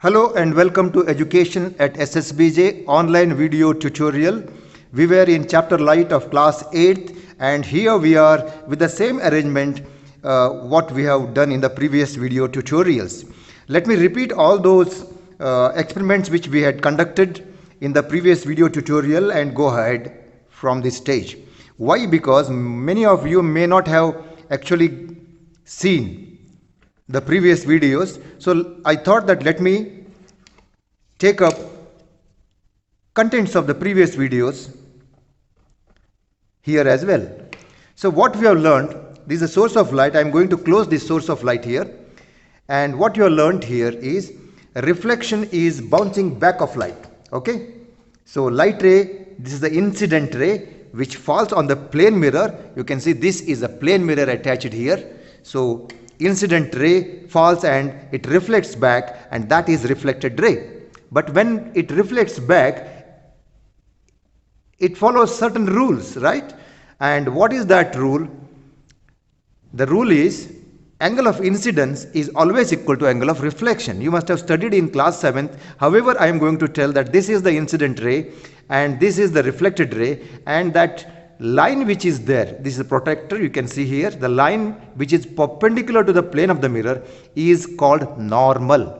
Hello and welcome to Education at SSBJ online video tutorial. We were in chapter light of class 8th and here we are with the same arrangement what we have done in the previous video tutorials. Let me repeat all those experiments which we had conducted in the previous video tutorial and go ahead from this stage. Why? Because many of you may not have actually seen the previous videos, so I thought that let me take up contents of the previous videos here as well. So what we have learned, this is a source of light. I am going to close this source of light here, and what you have learned here is reflection is bouncing back of light. Okay, so light ray, this is the incident ray which falls on the plane mirror. You can see this is a plane mirror attached here. So incident ray falls and it reflects back, and that is reflected ray. But when it reflects back, it follows certain rules, right? And what is that rule? The rule is angle of incidence is always equal to angle of reflection. You must have studied in class 7th. However, I am going to tell that this is the incident ray and this is the reflected ray, and that line which is there, this is a protector, you can see here, the line which is perpendicular to the plane of the mirror is called normal.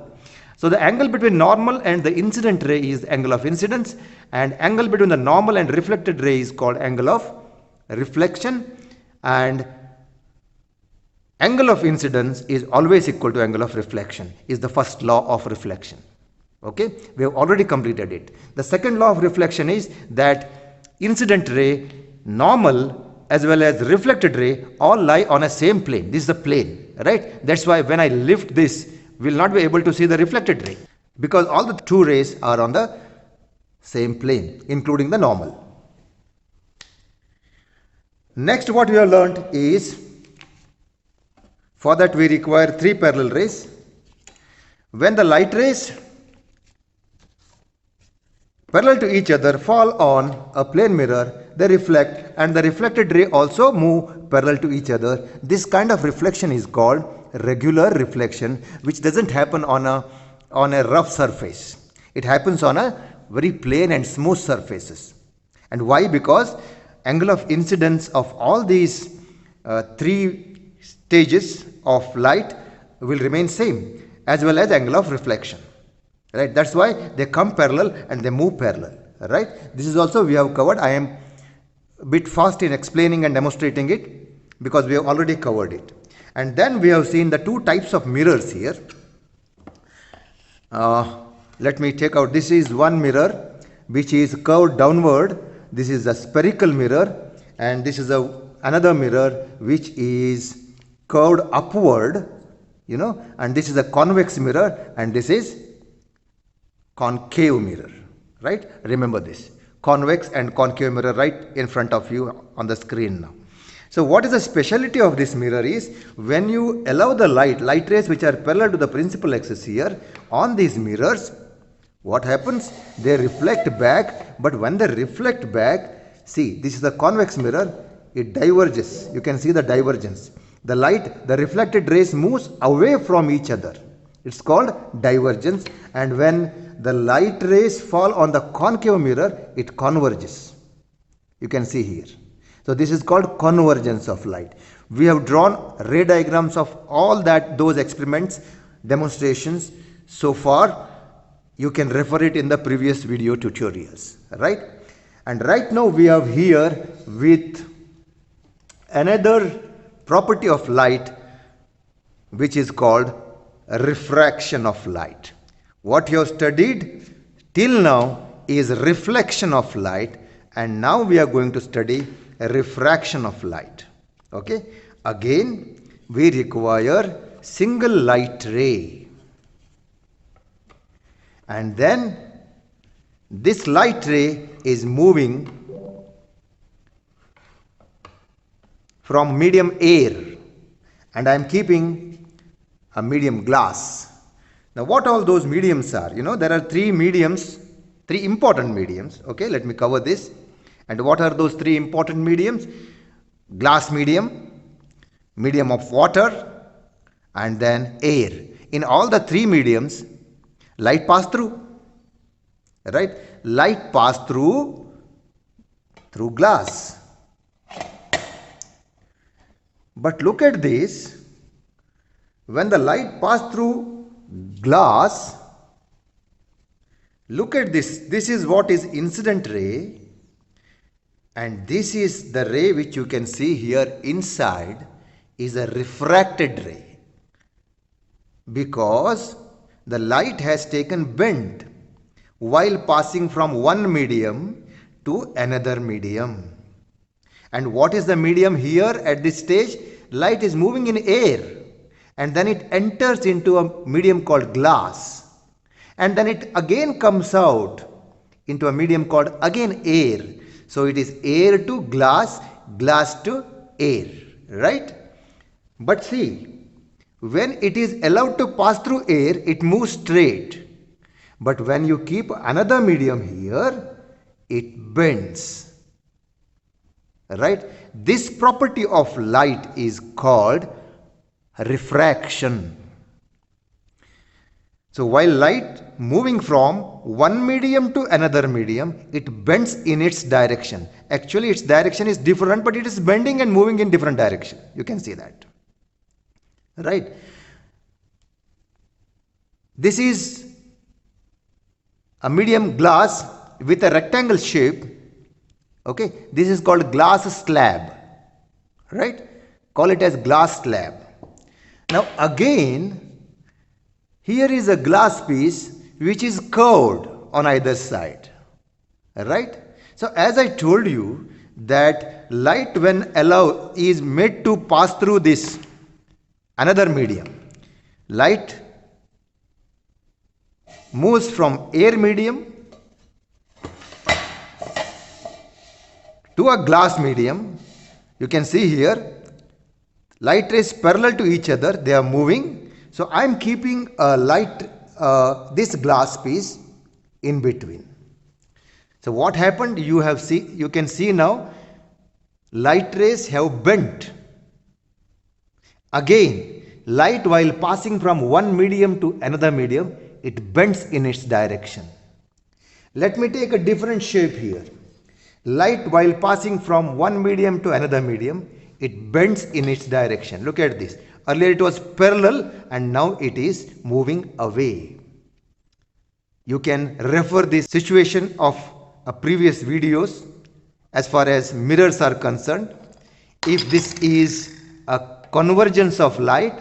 So the angle between normal and the incident ray is angle of incidence, and angle between the normal and reflected ray is called angle of reflection, and angle of incidence is always equal to angle of reflection, is the first law of reflection. Okay, we have already completed it. The second law of reflection is that incident ray, normal as well as reflected ray all lie on a same plane. This is the plane, right? That's why when I lift this, we will not be able to see the reflected ray, because all the two rays are on the same plane, including the normal. Next, what we have learned is, for that we require three parallel rays. When the light rays parallel to each other fall on a plane mirror, they reflect, and the reflected ray also move parallel to each other. This kind of reflection is called regular reflection, which doesn't happen on a rough surface. It happens on a very plain and smooth surfaces. And why? Because angle of incidence of all these three stages of light will remain same, as well as angle of reflection. Right? That's why they come parallel and they move parallel. Right? This is also we have covered. I am a bit fast in explaining and demonstrating it because we have already covered it. And then we have seen the two types of mirrors here. Let me take out. This is one mirror which is curved downward. This is a spherical mirror, and this is another mirror which is curved upward. And this is a convex mirror, and this is concave mirror, right? Remember this, convex and concave mirror right in front of you on the screen now. So what is the speciality of this mirror is, when you allow the light rays which are parallel to the principal axis here on these mirrors, what happens? They reflect back, but when they reflect back, see, this is the convex mirror, it diverges. You can see the divergence. The reflected rays moves away from each other. It's called divergence, and when the light rays fall on the concave mirror, it converges. You can see here. So this is called convergence of light. We have drawn ray diagrams of all those experiments, demonstrations so far. You can refer it in the previous video tutorials, right? And right now we are here with another property of light which is called refraction of light. What you have studied till now is reflection of light, and now we are going to study refraction of light. Okay, again we require single light ray, and then this light ray is moving from medium air, and I am keeping a medium glass. Now what all those mediums are? There are three important mediums. Okay, let me cover this. And what are those three important mediums? Glass medium, medium of water, and then air. In all the three mediums, light pass through, right? Light pass through glass. But look at this. When the light pass through glass, look at this. This is what is incident ray, and this is the ray which you can see here inside is a refracted ray, because the light has taken bend while passing from one medium to another medium. And what is the medium here at this stage? Light is moving in air, and then it enters into a medium called glass, and then it again comes out into a medium called again air. So it is air to glass, glass to air, right? But see, when it is allowed to pass through air, it moves straight. But when you keep another medium here, it bends, right? This property of light is called refraction. So while light moving from one medium to another medium, it bends in its direction. Actually, its direction is different, but it is bending and moving in different direction. You can see that, right? This is a medium glass with a rectangle shape. Okay, this is called glass slab, right? Call it as glass slab. Now again, here is a glass piece which is curved on either side, right? So as I told you that light when allowed is made to pass through this another medium. Light moves from air medium to a glass medium. You can see here light rays parallel to each other, they are moving. So I am keeping a light this glass piece in between. So what happened? You can see now light rays have bent. Again, light while passing from one medium to another medium, it bends in its direction. Let me take a different shape here. Light while passing from one medium to another medium, it bends in its direction. Look at this. Earlier it was parallel and now it is moving away. You can refer this situation of previous videos as far as mirrors are concerned. If this is a convergence of light,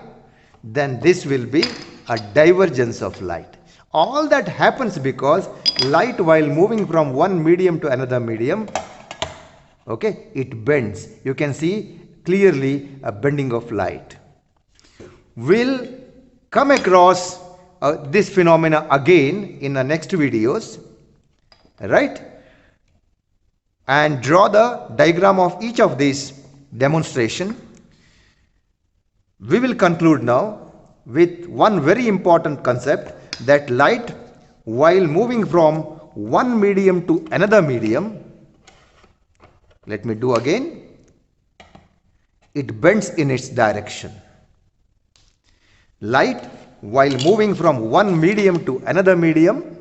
then this will be a divergence of light. All that happens because light while moving from one medium to another medium, okay, it bends. You can see clearly a bending of light. We'll come across this phenomena again in the next videos, right? And draw the diagram of each of these demonstration. We will conclude now with one very important concept, that light while moving from one medium to another medium, let me do again, it bends in its direction. Light while moving from one medium to another medium,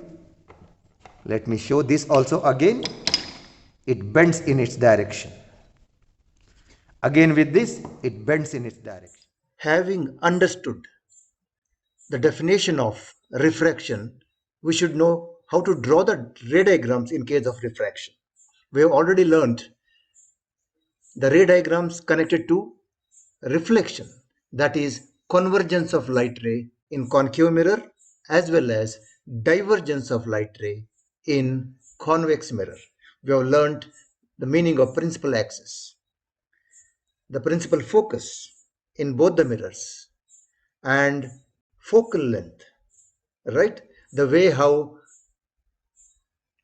let me show this also again, it bends in its direction. Again with this, it bends in its direction. Having understood the definition of refraction, we should know how to draw the ray diagrams in case of refraction. We have already learned the ray diagrams connected to reflection, that is convergence of light ray in concave mirror as well as divergence of light ray in convex mirror. We have learned the meaning of principal axis, the principal focus in both the mirrors, and focal length, right? The way how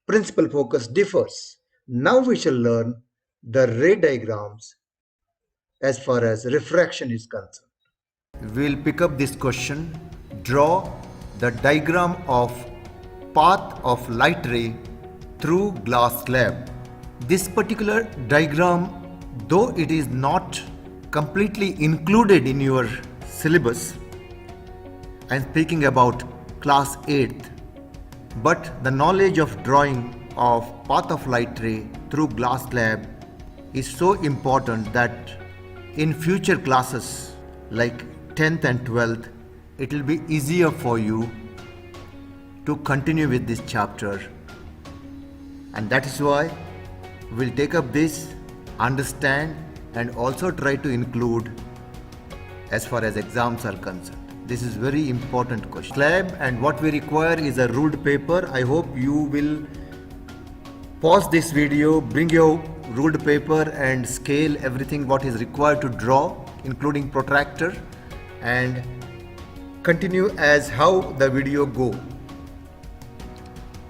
principal focus differs. Now we shall learn the ray diagrams as far as refraction is concerned. We'll pick up this question. Draw the diagram of path of light ray through glass slab. This particular diagram, though it is not completely included in your syllabus, I'm speaking about class 8th, But the knowledge of drawing of path of light ray through glass slab is so important that in future classes like 10th and 12th, it will be easier for you to continue with this chapter. And that is why we'll take up this, understand, and also try to include as far as exams are concerned. This is very important question. Slab, and what we require is a ruled paper. I hope you will pause this video, bring your ruled paper and scale everything what is required to draw, including protractor, and continue as how the video go.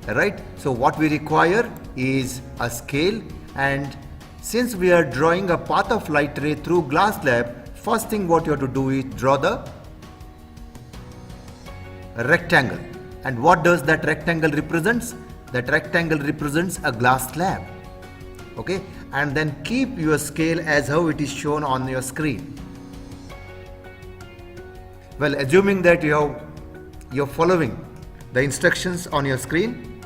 Right? So what we require is a scale, and since we are drawing a path of light ray through glass slab, first thing what you have to do is draw the rectangle. And what does that rectangle represents? That rectangle represents a glass slab. Okay, and then keep your scale as how it is shown on your screen. Well, assuming that you're following the instructions on your screen,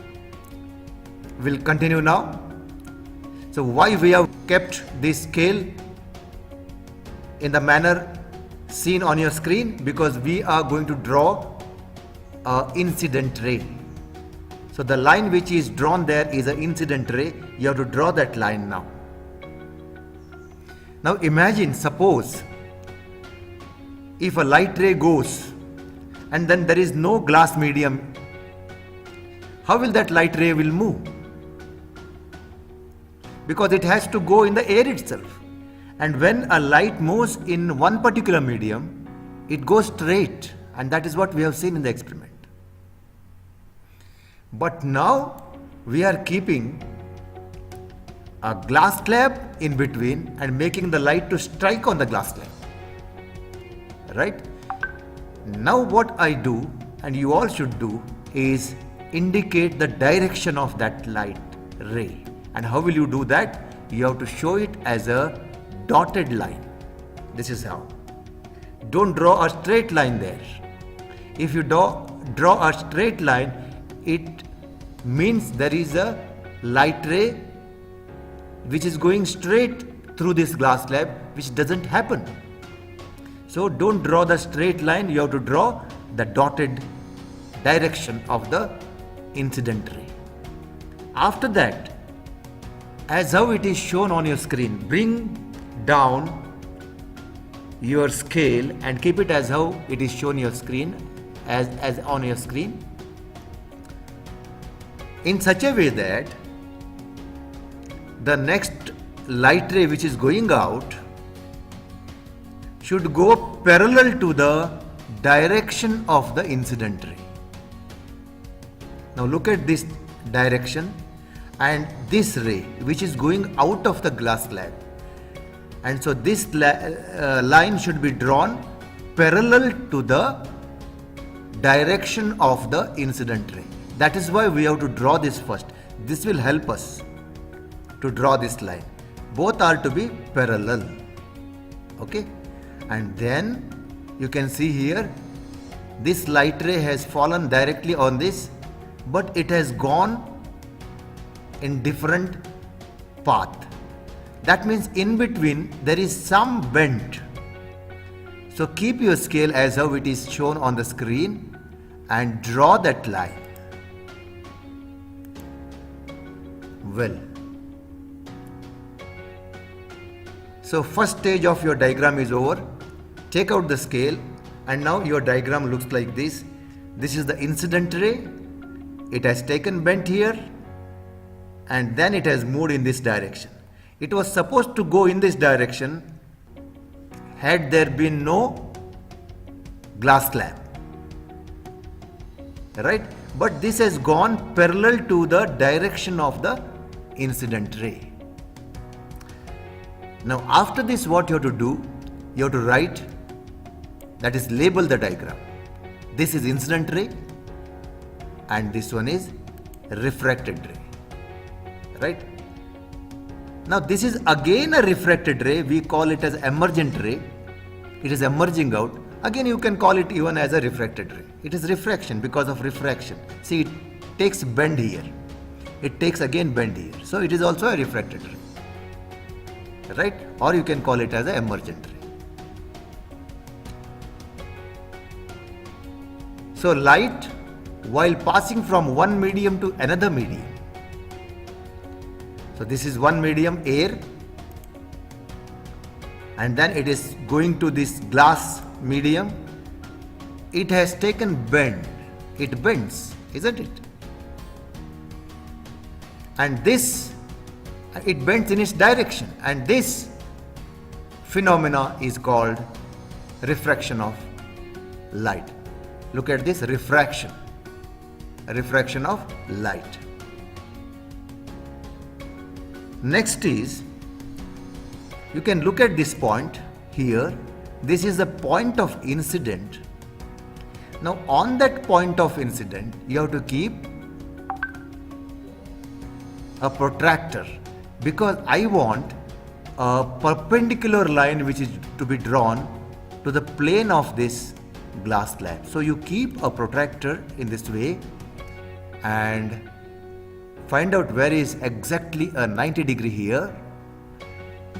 we'll continue now. So why we have kept this scale in the manner seen on your screen? Because we are going to draw an incident ray. So the line which is drawn there is an incident ray. You have to draw that line now. Now imagine, suppose if a light ray goes and then there is no glass medium, how will that light ray will move? Because it has to go in the air itself. And when a light moves in one particular medium, it goes straight, and that is what we have seen in the experiment. But now we are keeping a glass slab in between and making the light to strike on the glass slab. Right? Now what I do, and you all should do, is indicate the direction of that light ray. And how will you do that? You have to show it as a dotted line. This is how. Don't draw a straight line there. If you draw a straight line, it means there is a light ray which is going straight through this glass slab, which doesn't happen. So don't draw the straight line, you have to draw the dotted direction of the incident ray. After that, as how it is shown on your screen, bring down your scale and keep it as how it is shown your screen, as on your screen, in such a way that the next light ray which is going out should go parallel to the direction of the incident ray. Now look at this direction and this ray which is going out of the glass slab, and so this line should be drawn parallel to the direction of the incident ray. That is why we have to draw this first. This will help us to draw this line. Both are to be parallel. Okay, and then you can see here this light ray has fallen directly on this, but it has gone in different path. That means in between there is some bend. So keep your scale as how it is shown on the screen and draw that line. Well, so first stage of your diagram is over. Take out the scale, and now your diagram looks like this. This is the incident ray. It has taken bent here and then it has moved in this direction. It was supposed to go in this direction had there been no glass slab, right? But this has gone parallel to the direction of the incident ray. Now after this, what you have to do, you have to write, that is label the diagram. This is incident ray and this one is refracted ray, right? Now this is again a refracted ray. We call it as emergent ray. It is emerging out. Again you can call it even as a refracted ray. It is refraction because of refraction. See, it takes bend here. It takes again bend here. So it is also a refracted ray. Right? Or you can call it as an emergent ray. So light, while passing from one medium to another medium. So this is one medium, air, and then it is going to this glass medium. It has taken bend. It bends, isn't it? And this, it bends in its direction, and this phenomena is called refraction of light. Look at this, refraction of light. Next is, you can look at this point here. This is the point of incident. Now on that point of incident, you have to keep a protractor, because I want a perpendicular line which is to be drawn to the plane of this glass slab. So you keep a protractor in this way and find out where is exactly a 90 degree here.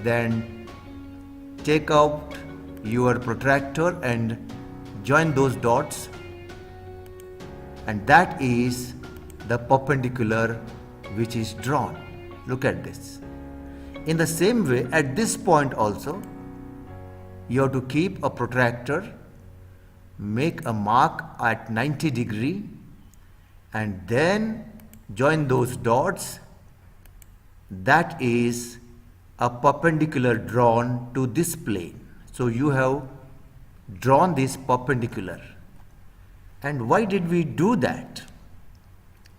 Then take out your protractor and join those dots, and that is the perpendicular which is drawn. Look at this. In the same way, at this point also, you have to keep a protractor, make a mark at 90 degree, and then join those dots. That is a perpendicular drawn to this plane. So you have drawn this perpendicular. And why did we do that?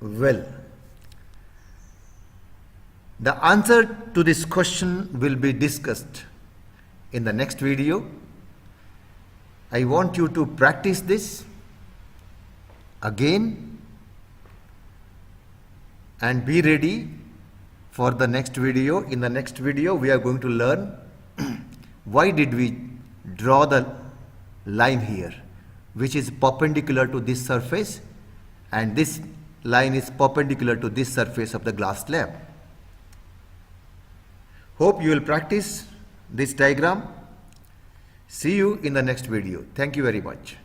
Well, the answer to this question will be discussed in the next video. I want you to practice this again and be ready for the next video. In the next video, we are going to learn why did we draw the line here, which is perpendicular to this surface, and this line is perpendicular to this surface of the glass slab. Hope you will practice this diagram. See you in the next video. Thank you very much.